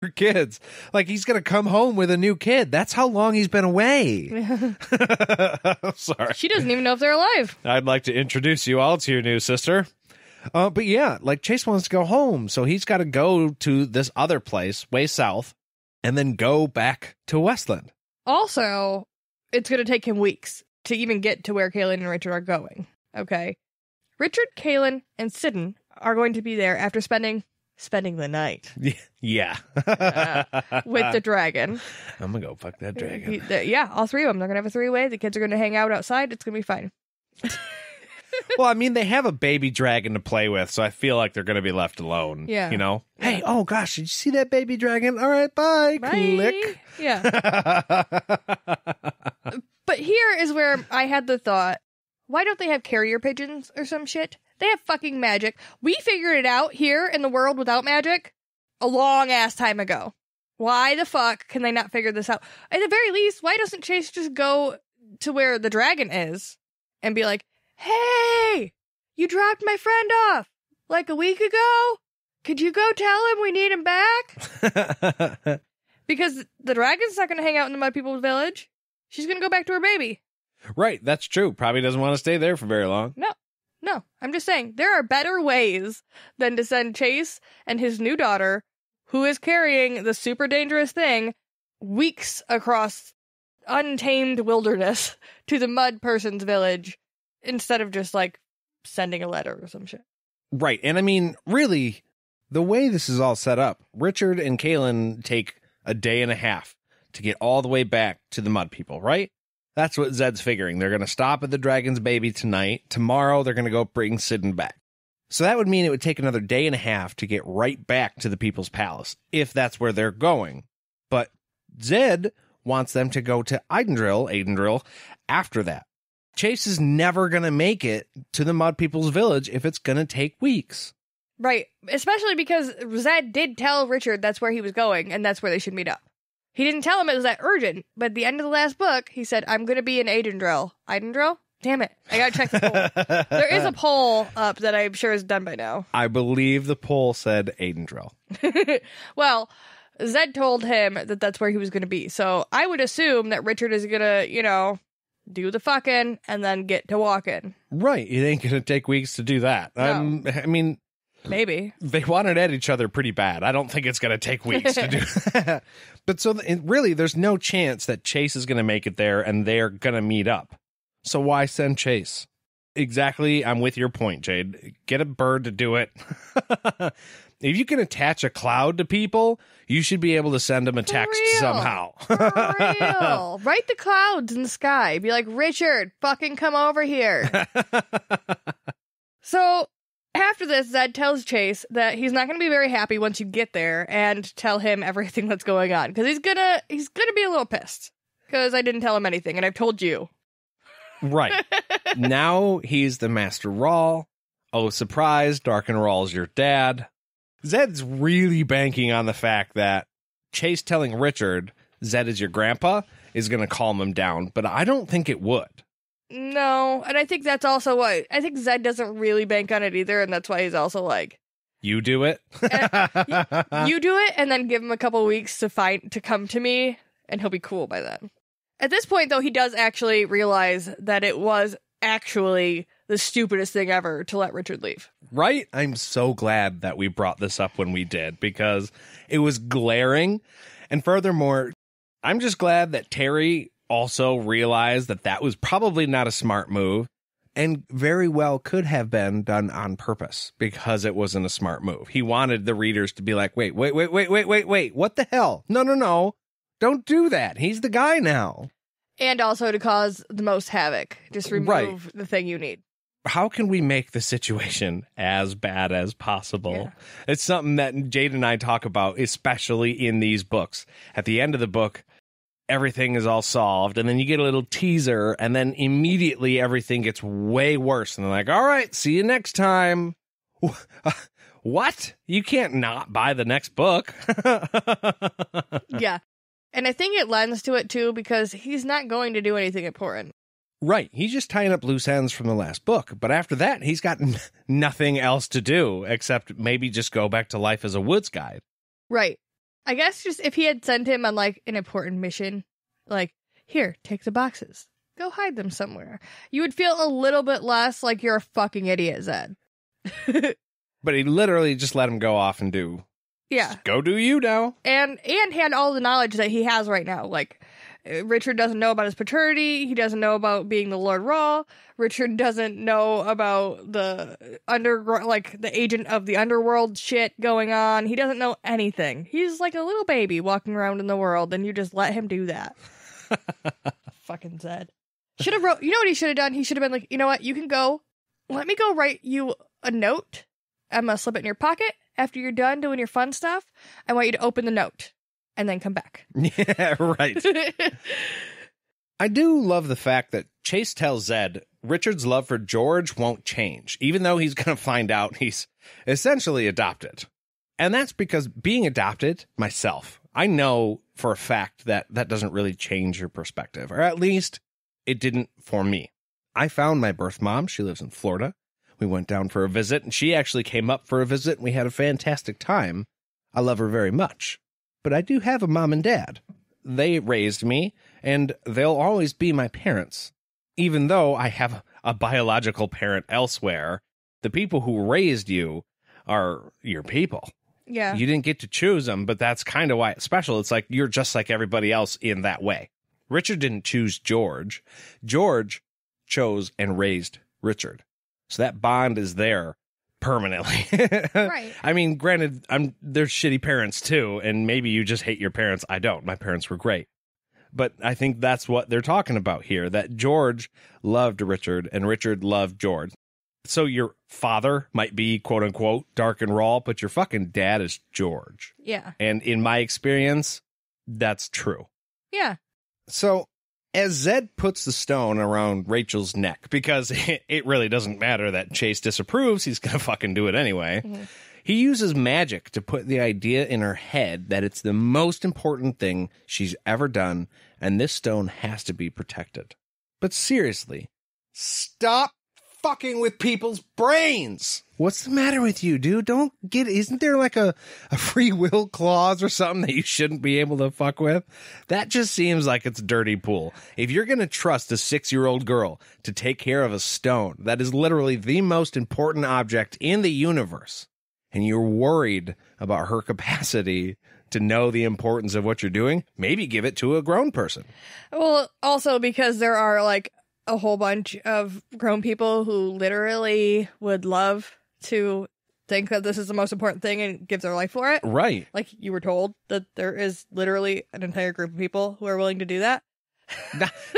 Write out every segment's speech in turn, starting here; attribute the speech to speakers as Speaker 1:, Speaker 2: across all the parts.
Speaker 1: kids. Like, he's going to come home with a new kid. That's how long he's been away. Sorry.
Speaker 2: She doesn't even know if they're alive.
Speaker 1: I'd like to introduce you all to your new sister. But yeah, like, Chase wants to go home, so he's got to go to this other place way south and then go back to Westland.
Speaker 2: Also, it's going to take him weeks to even get to where Kaylin and Richard are going. Okay? Richard, Kaylin, and Sidden are going to be there after spending the night.
Speaker 1: Yeah.
Speaker 2: With the dragon.
Speaker 1: I'm going to go fuck that dragon.
Speaker 2: Yeah, all three of them. They're going to have a three-way. The kids are going to hang out outside. It's going to be fine.
Speaker 1: Well, I mean, they have a baby dragon to play with, so I feel like they're going to be left alone.
Speaker 2: Yeah.
Speaker 1: You know? Hey, oh gosh, did you see that baby dragon? All right, bye. Click.
Speaker 2: Yeah. But here is where I had the thought, why don't they have carrier pigeons or some shit? They have fucking magic. We figured it out here in the world without magic a long ass time ago. Why the fuck can they not figure this out? At the very least, why doesn't Chase just go to where the dragon is and be like, hey, you dropped my friend off like a week ago? Could you go tell him we need him back? Because the dragon's not going to hang out in the Mud People's village. She's going to go back to her baby.
Speaker 1: Right, that's true. Probably doesn't want to stay there for very long.
Speaker 2: No, I'm just saying, there are better ways than to send Chase and his new daughter, who is carrying the super dangerous thing, weeks across untamed wilderness to the mud person's village, instead of just, like, sending a letter or some shit.
Speaker 1: Right, and I mean, really, the way this is all set up, Richard and Kaylin take a day and a half to get all the way back to the Mud People, right? That's what Zedd's figuring. They're going to stop at the dragon's baby tonight. Tomorrow, they're going to go bring Sidden back. So that would mean it would take another day and a half to get right back to the People's Palace, if that's where they're going. But Zedd wants them to go to Aidendrill, after that. Chase is never going to make it to the Mud People's village if it's going to take weeks.
Speaker 2: Right, especially because Zedd did tell Richard that's where he was going, and that's where they should meet up. He didn't tell him it was that urgent, but at the end of the last book, he said, I'm going to be in Aidendrill. Aidendrill? Damn it. I got to check the poll. There is a poll up that I'm sure is done by now.
Speaker 1: I believe the poll said Aidendrill.
Speaker 2: Well, Zedd told him that that's where he was going to be. So I would assume that Richard is going to, do the fucking and then get to walking.
Speaker 1: Right. It ain't going to take weeks to do that.
Speaker 2: No.
Speaker 1: I mean...
Speaker 2: Maybe.
Speaker 1: They wanted at each other pretty bad. I don't think it's going to take weeks to do that. But so really, there's no chance that Chase is going to make it there and they're going to meet up. So why send Chase? Exactly. I'm with your point, Jade. Get a bird to do it. If you can attach a cloud to people, you should be able to send them a text somehow.
Speaker 2: For real. Write the clouds in the sky. Be like, Richard, fucking come over here. So... after this, Zedd tells Chase that he's not going to be very happy once you get there and tell him everything that's going on. Because he's gonna be a little pissed. Because I didn't tell him anything, and I've told you.
Speaker 1: Right. Now he's the Master Rawl. Oh, surprise, Dark and Rawl's your dad. Zedd's really banking on the fact that Chase telling Richard Zedd is your grandpa is going to calm him down. But I don't think it would.
Speaker 2: No, and I think that's also why. I think Zedd doesn't really bank on it either, and that's why he's also like...
Speaker 1: You do it?
Speaker 2: You do it, and then give him a couple weeks to come to me, and he'll be cool by then. At this point, though, he does actually realize that it was actually the stupidest thing ever to let Richard leave.
Speaker 1: Right? I'm so glad that we brought this up when we did, because it was glaring. And furthermore, I'm just glad that Terry... also realized that that was probably not a smart move and very well could have been done on purpose because it wasn't a smart move. He wanted the readers to be like, wait, what the hell? No. Don't do that. He's the guy now.
Speaker 2: And also to cause the most havoc. Just remove the thing you need.
Speaker 1: How can we make the situation as bad as possible? Yeah. It's something that Jade and I talk about, especially in these books. At the end of the book, everything is all solved, and then you get a little teaser, and then immediately everything gets way worse. And they're like, all right, see you next time. What? You can't not buy the next book.
Speaker 2: Yeah. And I think it lends to it, too, because he's not going to do anything important.
Speaker 1: Right. He's just tying up loose ends from the last book. But after that, he's got nothing else to do except maybe just go back to life as a woods guide.
Speaker 2: Right. I guess just if he had sent him on, like, an important mission, like, here, take the boxes. Go hide them somewhere. You would feel a little bit less like you're a fucking idiot, Zedd.
Speaker 1: But he literally just let him go off and do.
Speaker 2: Yeah.
Speaker 1: Just go do you now.
Speaker 2: And had all the knowledge that he has right now. Like, Richard doesn't know about his paternity. He doesn't know about being the Lord Raw. Richard doesn't know about the the agent of the underworld shit going on. He doesn't know anything. He's like a little baby walking around in the world, and you just let him do that. Fucking Zedd. You know what he should have done? He should have been like, you know what? You can go. Let me go write you a note. I'm going to slip it in your pocket. After you're done doing your fun stuff, I want you to open the note and then come back.
Speaker 1: Yeah, right. I do love the fact that Chase tells Zedd Richard's love for George won't change, even though he's going to find out he's essentially adopted. And that's because being adopted myself, I know for a fact that that doesn't really change your perspective, or at least it didn't for me. I found my birth mom. She lives in Florida. We went down for a visit, and she actually came up for a visit, and we had a fantastic time. I love her very much. But I do have a mom and dad. They raised me, and they'll always be my parents. Even though I have a biological parent elsewhere, the people who raised you are your people.
Speaker 2: Yeah.
Speaker 1: You didn't get to choose them, but that's kind of why it's special. It's like you're just like everybody else in that way. Richard didn't choose George. George chose and raised Richard. So that bond is there permanently.
Speaker 2: Right.
Speaker 1: I mean, granted, they're shitty parents too, and maybe you just hate your parents. I don't. My parents were great. But I think that's what they're talking about here, that George loved Richard and Richard loved George. So your father might be, quote unquote, dark and raw, but your fucking dad is George.
Speaker 2: Yeah.
Speaker 1: And in my experience, that's true.
Speaker 2: Yeah.
Speaker 1: So as Zedd puts the stone around Rachel's neck, because it really doesn't matter that Chase disapproves, he's going to fucking do it anyway. Mm-hmm. He uses magic to put the idea in her head that it's the most important thing she's ever done, and this stone has to be protected. But seriously, stop fucking with people's brains. What's the matter with you, dude? Isn't there like a free will clause or something that you shouldn't be able to fuck with? That just seems like it's dirty pool. If you're going to trust a 6-year-old girl to take care of a stone that is literally the most important object in the universe, and you're worried about her capacity to know the importance of what you're doing, maybe give it to a grown person.
Speaker 2: Well, also because there are like a whole bunch of grown people who literally would love to think that this is the most important thing and give their life for it.
Speaker 1: Right.
Speaker 2: Like you were told that there is literally an entire group of people who are willing to do that.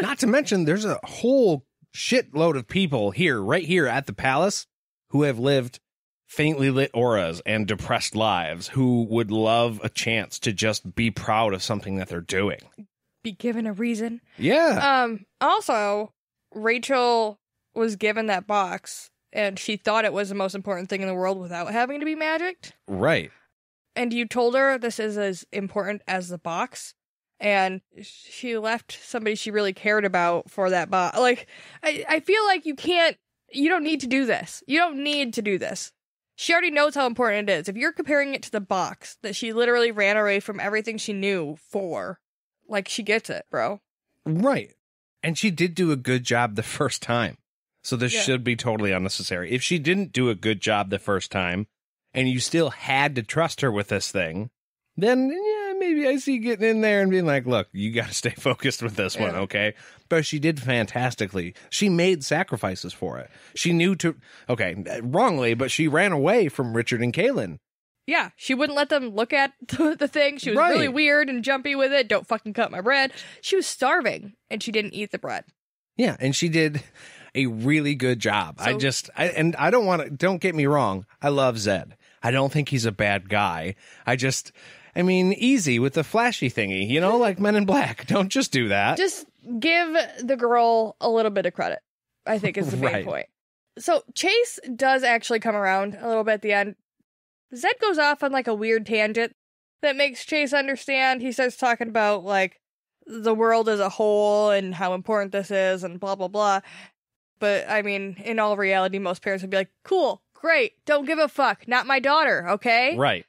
Speaker 1: Not to mention there's a whole shitload of people right here at the palace who have lived faintly lit auras and depressed lives who would love a chance to just be proud of something that they're doing.
Speaker 2: Be given a reason.
Speaker 1: Yeah.
Speaker 2: Also, Rachel was given that box and she thought it was the most important thing in the world without having to be magicked.
Speaker 1: Right.
Speaker 2: And you told her this is as important as the box. And she left somebody she really cared about for that box. Like, I feel like you don't need to do this. You don't need to do this. She already knows how important it is. If you're comparing it to the box that she literally ran away from everything she knew for, like, she gets it, bro.
Speaker 1: Right. And she did do a good job the first time. So this should be totally unnecessary. If she didn't do a good job the first time, and you still had to trust her with this thing, then, yeah, maybe I see getting in there and being like, look, you got to stay focused with this one, okay? But she did fantastically. She made sacrifices for it. She knew wrongly, but she ran away from Richard and Kaylin.
Speaker 2: Yeah, she wouldn't let them look at the thing. She was really weird and jumpy with it. Don't fucking cut my bread. She was starving, and she didn't eat the bread. Yeah,
Speaker 1: and she did a really good job. So, don't get me wrong, I love Zedd. I don't think he's a bad guy. Easy with the flashy thingy, like Men in Black. Don't just do that.
Speaker 2: Just give the girl a little bit of credit, I think is the main point. So Chase does actually come around a little bit at the end. Zedd goes off on like a weird tangent that makes Chase understand. He starts talking about like the world as a whole and how important this is and blah, blah, blah. But I mean, in all reality, most parents would be like, cool, great, don't give a fuck, not my daughter, okay?
Speaker 1: Right.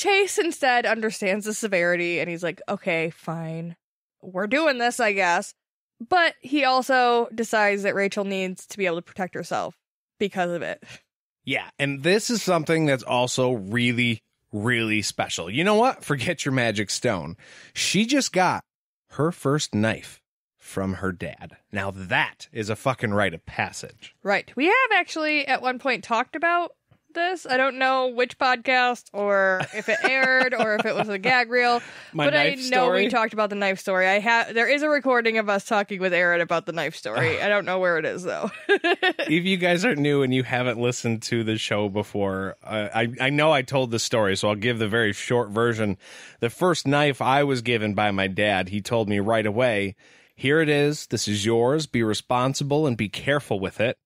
Speaker 2: Chase instead understands the severity, and he's like, okay, fine. We're doing this, I guess. But he also decides that Rachel needs to be able to protect herself because of it.
Speaker 1: Yeah, and this is something that's also really, really special. You know what? Forget your magic stone. She just got her first knife from her dad. Now that is a fucking rite of passage.
Speaker 2: Right. We have actually at one point talked about this. I don't know which podcast or if it aired or if it was a gag reel, but I know we talked about the knife story. There is a recording of us talking with Aaron about the knife story. I don't know where it is though.
Speaker 1: If you guys are new and you haven't listened to the show before, I know I told the story, so I'll give the very short version. The first knife I was given by my dad, he told me right away, here it is. This is yours. Be responsible and be careful with it.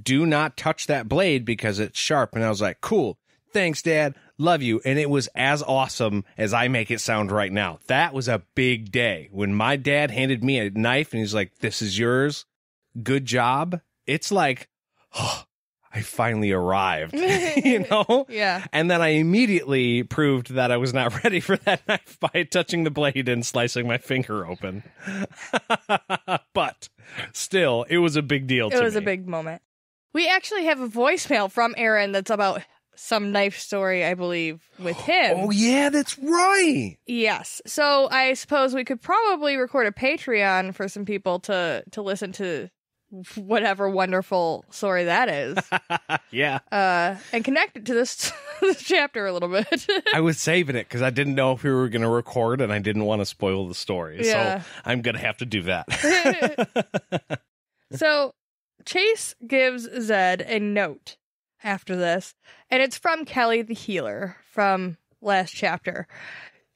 Speaker 1: Do not touch that blade because it's sharp. And I was like, cool. Thanks, Dad. Love you. And it was as awesome as I make it sound right now. That was a big day. When my dad handed me a knife and he's like, this is yours. Good job. It's like, oh, I finally arrived, you know?
Speaker 2: Yeah.
Speaker 1: And then I immediately proved that I was not ready for that knife by touching the blade and slicing my finger open. But still, it was a big deal to me.
Speaker 2: It was a big moment. We actually have a voicemail from Aaron that's about some knife story, I believe, with him.
Speaker 1: Oh, yeah, that's right.
Speaker 2: Yes. So I suppose we could probably record a Patreon for some people to listen to whatever wonderful story that is.
Speaker 1: Yeah.
Speaker 2: And connect it to this chapter a little bit.
Speaker 1: I was saving it because I didn't know if we were going to record and I didn't want to spoil the story.
Speaker 2: Yeah.
Speaker 1: So I'm going to have to do that.
Speaker 2: So Chase gives Zedd a note after this, and it's from Kelly the healer from last chapter.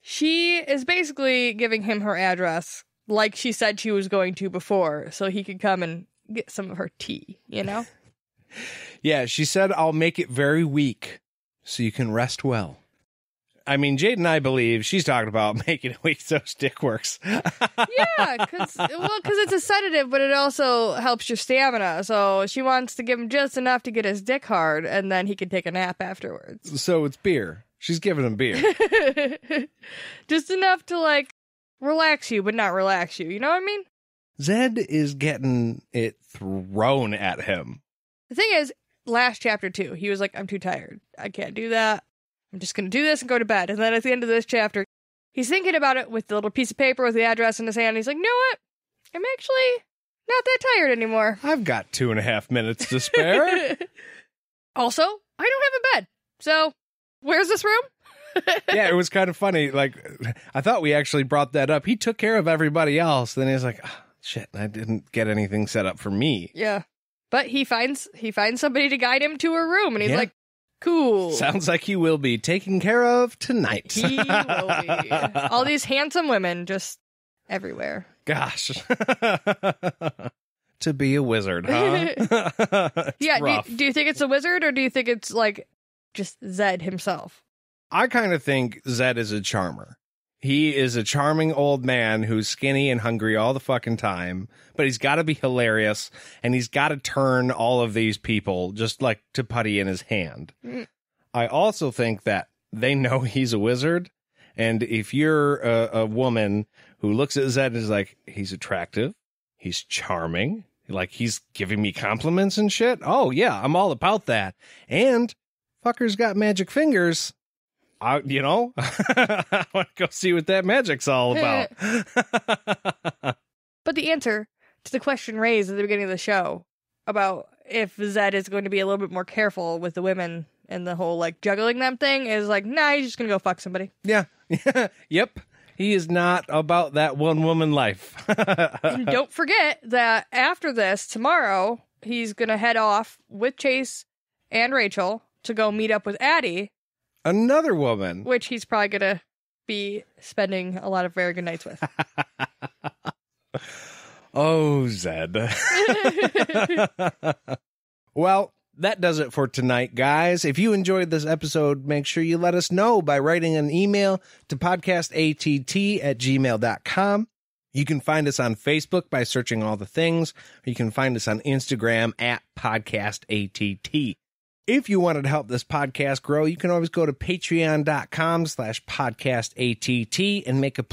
Speaker 2: She is basically giving him her address like she said she was going to before, so he could come and get some of her tea, you know?
Speaker 1: Yeah, she said, I'll make it very weak so you can rest well. I mean, Jade and I believe she's talking about making it weak so his dick works.
Speaker 2: Yeah, because it's a sedative, but it also helps your stamina. So she wants to give him just enough to get his dick hard, and then he can take a nap afterwards.
Speaker 1: So it's beer. She's giving him beer.
Speaker 2: Just enough to, like, relax you, but not relax you. You know what I mean?
Speaker 1: Zedd is getting it thrown at him.
Speaker 2: The thing is, last chapter too, he was like, I'm too tired. I can't do that. I'm just going to do this and go to bed. And then at the end of this chapter, he's thinking about it with the little piece of paper with the address in his hand. He's like, you know what? I'm actually not that tired anymore.
Speaker 1: I've got 2.5 minutes to spare.
Speaker 2: Also, I don't have a bed. So, where's this room?
Speaker 1: Yeah, it was kind of funny. Like, I thought we actually brought that up. He took care of everybody else. Then he's like, oh, shit, I didn't get anything set up for me.
Speaker 2: Yeah. But he finds somebody to guide him to a room. And he's like, cool.
Speaker 1: Sounds like he will be taken care of tonight.
Speaker 2: He will be. All these handsome women just everywhere.
Speaker 1: Gosh. To be a wizard, huh?
Speaker 2: Yeah, do you think it's a wizard or do you think it's like just Zedd himself?
Speaker 1: I kind of think Zedd is a charmer. He is a charming old man who's skinny and hungry all the fucking time, but he's got to be hilarious, and he's got to turn all of these people just like to putty in his hand. I also think that they know he's a wizard, and if you're a woman who looks at Zedd and is like, he's attractive, he's charming, like he's giving me compliments and shit, oh yeah, I'm all about that. And fucker's got magic fingers. I want to go see what that magic's all about.
Speaker 2: But the answer to the question raised at the beginning of the show about if Zedd is going to be a little bit more careful with the women and the whole, like, juggling them thing is like, nah, he's just going to go fuck somebody.
Speaker 1: Yeah. Yep. He is not about that one-woman life.
Speaker 2: And don't forget that after this, tomorrow, he's going to head off with Chase and Rachel to go meet up with Addie.
Speaker 1: Another woman. Which
Speaker 2: he's probably going to be spending a lot of very good nights with.
Speaker 1: Oh, Zedd. Well, that does it for tonight, guys. If you enjoyed this episode, make sure you let us know by writing an email to podcastatt@gmail.com. You can find us on Facebook by searching all the things, or you can find us on Instagram @podcastatt. If you wanted to help this podcast grow, you can always go to patreon.com/podcastatt and make a